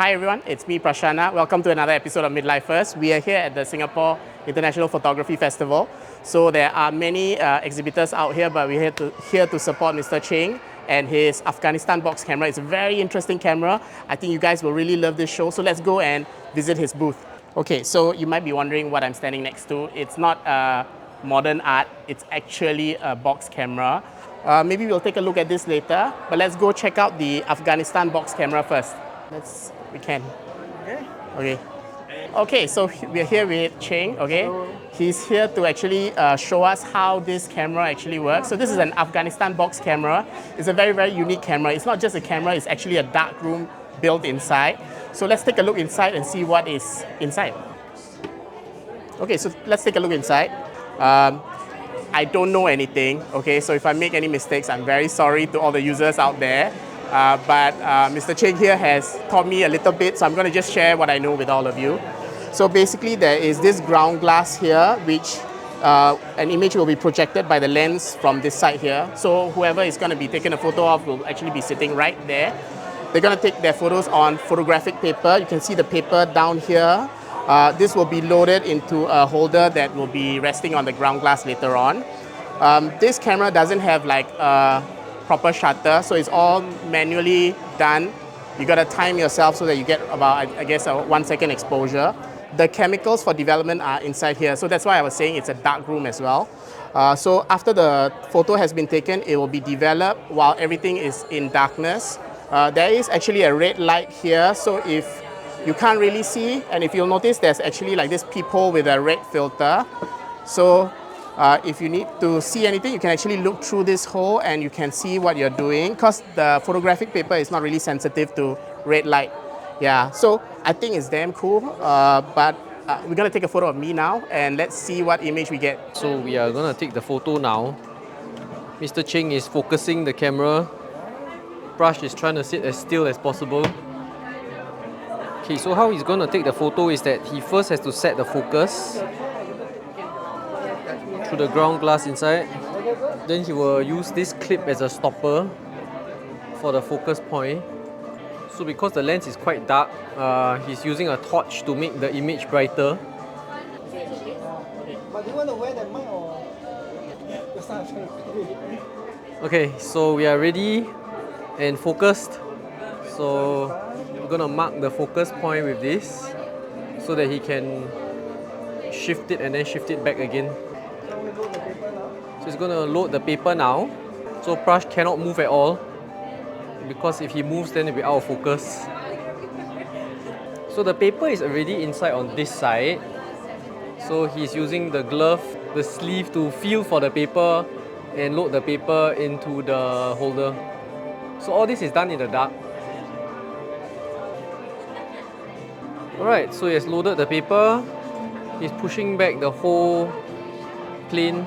Hi everyone, it's me Prashana. Welcome to another episode of Midlifers. We are here at the Singapore International Photography Festival. So there are many exhibitors out here, but we're here to support Mr. Cheng and his Afghanistan box camera. It's a very interesting camera. I think you guys will really love this show. So let's go and visit his booth. Okay, so you might be wondering what I'm standing next to. It's not modern art, it's actually a box camera. Maybe we'll take a look at this later, but let's go check out the Afghanistan box camera first. We can. Okay, so we're here with Cheng, okay? He's here to actually show us how this camera actually works. So this is an Afghanistan box camera. It's a very, very unique camera. It's not just a camera, it's actually a dark room built inside. So let's take a look inside and see what is inside. Okay, so let's take a look inside. I don't know anything, okay? So if I make any mistakes, I'm very sorry to all the users out there. But Mr. Cheng here has taught me a little bit, so I'm going to just share what I know with all of you. So basically there is this ground glass here, which an image will be projected by the lens from this side here. So whoever is going to be taking a photo of will actually be sitting right there. They're going to take their photos on photographic paper. You can see the paper down here. This will be loaded into a holder that will be resting on the ground glass later on. This camera doesn't have like a proper shutter, so it's all manually done. You gotta time yourself so that you get about, I guess, a 1 second exposure. The chemicals for development are inside here, so that's why I was saying it's a dark room as well. So after the photo has been taken, it will be developed while everything is in darkness. There is actually a red light here, so if you can't really see, and if you'll notice, there's actually like this peephole with a red filter. So if you need to see anything, you can actually look through this hole and you can see what you're doing, because the photographic paper is not really sensitive to red light. Yeah, so I think it's damn cool, but we're gonna take a photo of me now and let's see what image we get. So we are gonna take the photo now. Mr. Cheng is focusing the camera. Prash is trying to sit as still as possible. Okay, so how he's gonna take the photo is that he first has to set the focus through the ground glass inside. Then he will use this clip as a stopper for the focus point. So because the lens is quite dark, he's using a torch to make the image brighter. But do you want to wear the mic or? Okay, so we are ready and focused. So we're gonna mark the focus point with this so that he can shift it and then shift it back again. So he's gonna load the paper now. So Prash cannot move at all, because if he moves then it'll be out of focus. So the paper is already inside on this side. So he's using the glove, the sleeve to feel for the paper and load the paper into the holder. So all this is done in the dark. Alright, so he has loaded the paper. He's pushing back the whole plane.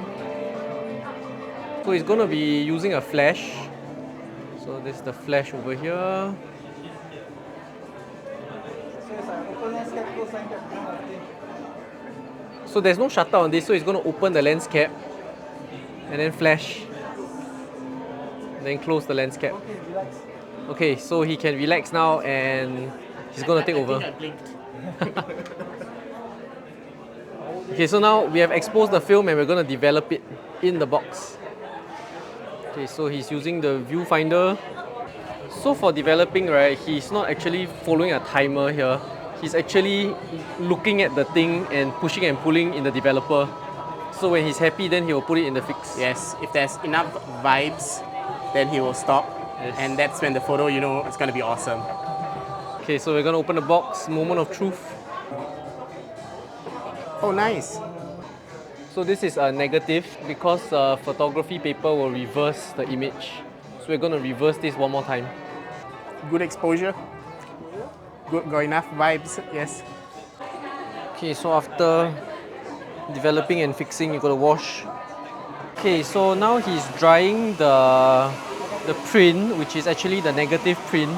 So he's going to be using a flash. So this is the flash over here. So there's no shutter on this, so he's going to open the lens cap and then flash. Then close the lens cap. Okay, so he can relax now and he's going to take over. Okay, so now we have exposed the film and we're going to develop it in the box. Okay, so he's using the viewfinder. So for developing, right, he's not actually following a timer here. He's actually looking at the thing and pushing and pulling in the developer. So when he's happy, then he will put it in the fix. Yes, if there's enough vibes, then he will stop. Yes. And that's when the photo, you know, it's gonna be awesome. Okay, so we're gonna open the box, moment of truth. Oh, nice. So this is a negative because photography paper will reverse the image. So we're gonna reverse this one more time. Good exposure. Good, got enough vibes, yes. Okay, so after developing and fixing, you gotta wash. Okay, so now he's drying the print, which is actually the negative print.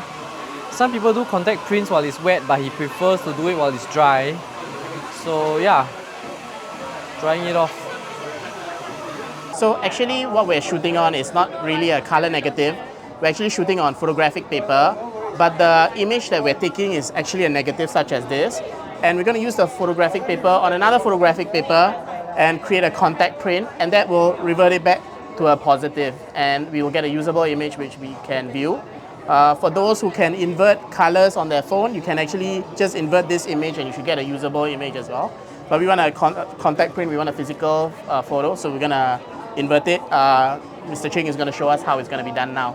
Some people do contact prints while it's wet, but he prefers to do it while it's dry. So yeah, drying it off. So actually what we're shooting on is not really a color negative. We're actually shooting on photographic paper. but the image that we're taking is actually a negative such as this. And we're going to use the photographic paper on another photographic paper and create a contact print, and that will revert it back to a positive, and we will get a usable image which we can view. For those who can invert colors on their phone, you can actually just invert this image and you should get a usable image as well. But we want a contact print, we want a physical photo, so we're going to invert it. Mr. Cheng is going to show us how it's going to be done now.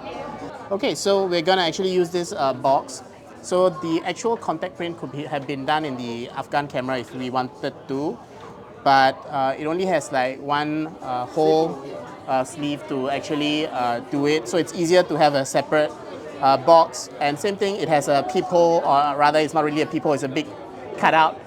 Okay, so we're going to actually use this box. So the actual contact print could have been done in the Afghan camera if we wanted to, but it only has like one whole sleeve to actually do it. So it's easier to have a separate box. And same thing, it has a peephole, or rather it's not really a peephole, it's a big cutout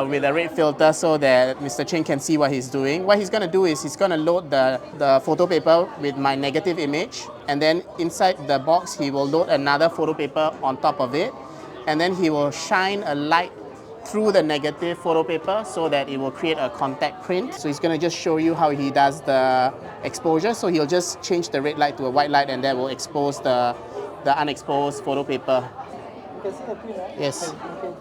with a red filter so that Mr. Cheng can see what he's doing. What he's going to do is he's going to load the photo paper with my negative image, and then inside the box he will load another photo paper on top of it, and then he will shine a light through the negative photo paper so that it will create a contact print. So he's going to just show you how he does the exposure. So he'll just change the red light to a white light, and that will expose the unexposed photo paper. You can see the print, right? Yes. Okay.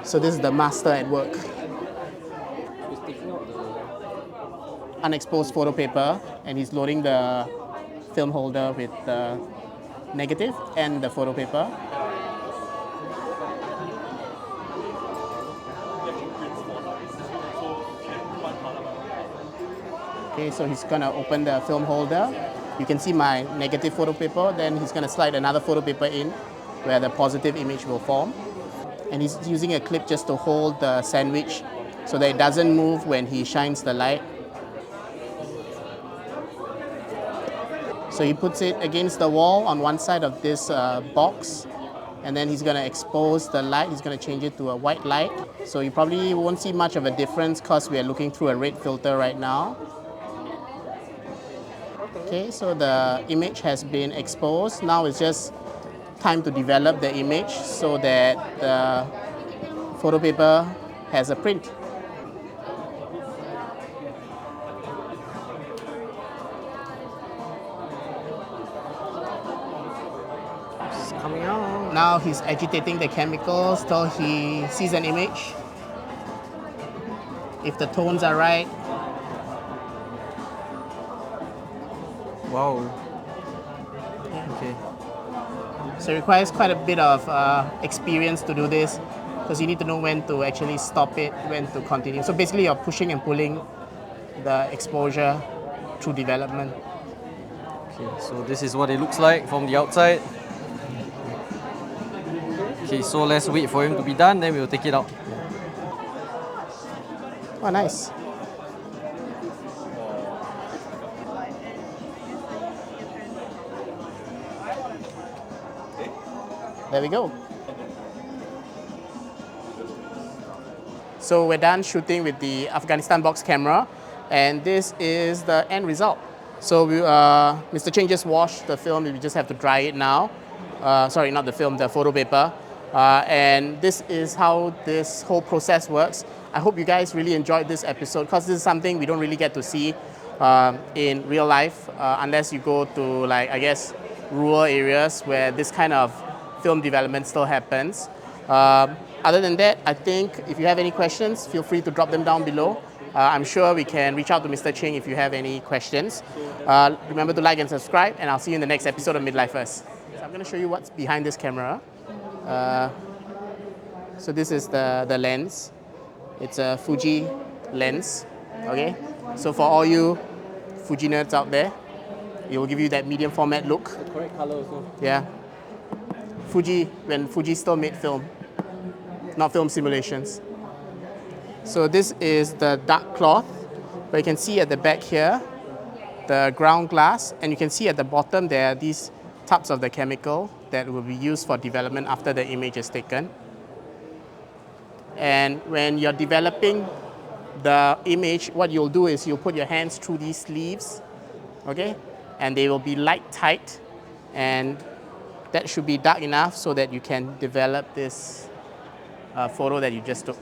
So this is the master at work. He's taking out the Unexposed photo paper, and he's loading the film holder with the negative and the photo paper. Okay, so he's gonna open the film holder. You can see my negative photo paper, then he's gonna slide another photo paper in where the positive image will form. And he's using a clip just to hold the sandwich so that it doesn't move when he shines the light. So he puts it against the wall on one side of this box, and then he's going to expose the light. He's going to change it to a white light. So you probably won't see much of a difference because we are looking through a red filter right now. Okay, so the image has been exposed. Now it's just time to develop the image so that the photo paper has a print. It's coming out. Now he's agitating the chemicals till he sees an image. If the tones are right. Wow. Okay. So it requires quite a bit of experience to do this, because you need to know when to actually stop it, when to continue. So basically you're pushing and pulling the exposure through development. Okay, so this is what it looks like from the outside. Okay, so let's wait for him to be done, then we'll take it out. Oh, nice. There we go. So we're done shooting with the Afghanistan box camera, and this is the end result. So Mr. Cheng just washed the film, we just have to dry it now. Sorry, not the film, the photo paper. And this is how this whole process works. I hope you guys really enjoyed this episode, because this is something we don't really get to see in real life unless you go to, like, I guess, rural areas where this kind of film development still happens. Other than that, I think if you have any questions, feel free to drop them down below. I'm sure we can reach out to Mr. Cheng if you have any questions. Remember to like and subscribe, and I'll see you in the next episode of Midlifers. So I'm going to show you what's behind this camera. So this is the lens. It's a Fuji lens. Okay. So for all you Fuji nerds out there, it will give you that medium format look. The correct color also. Yeah. Fuji, when Fuji still made film, not film simulations. So this is the dark cloth, but you can see at the back here, the ground glass, and you can see at the bottom there are these tubs of the chemical that will be used for development after the image is taken. And when you're developing the image, what you'll do is you'll put your hands through these sleeves, okay? And they will be light tight, and that should be dark enough so that you can develop this photo that you just took.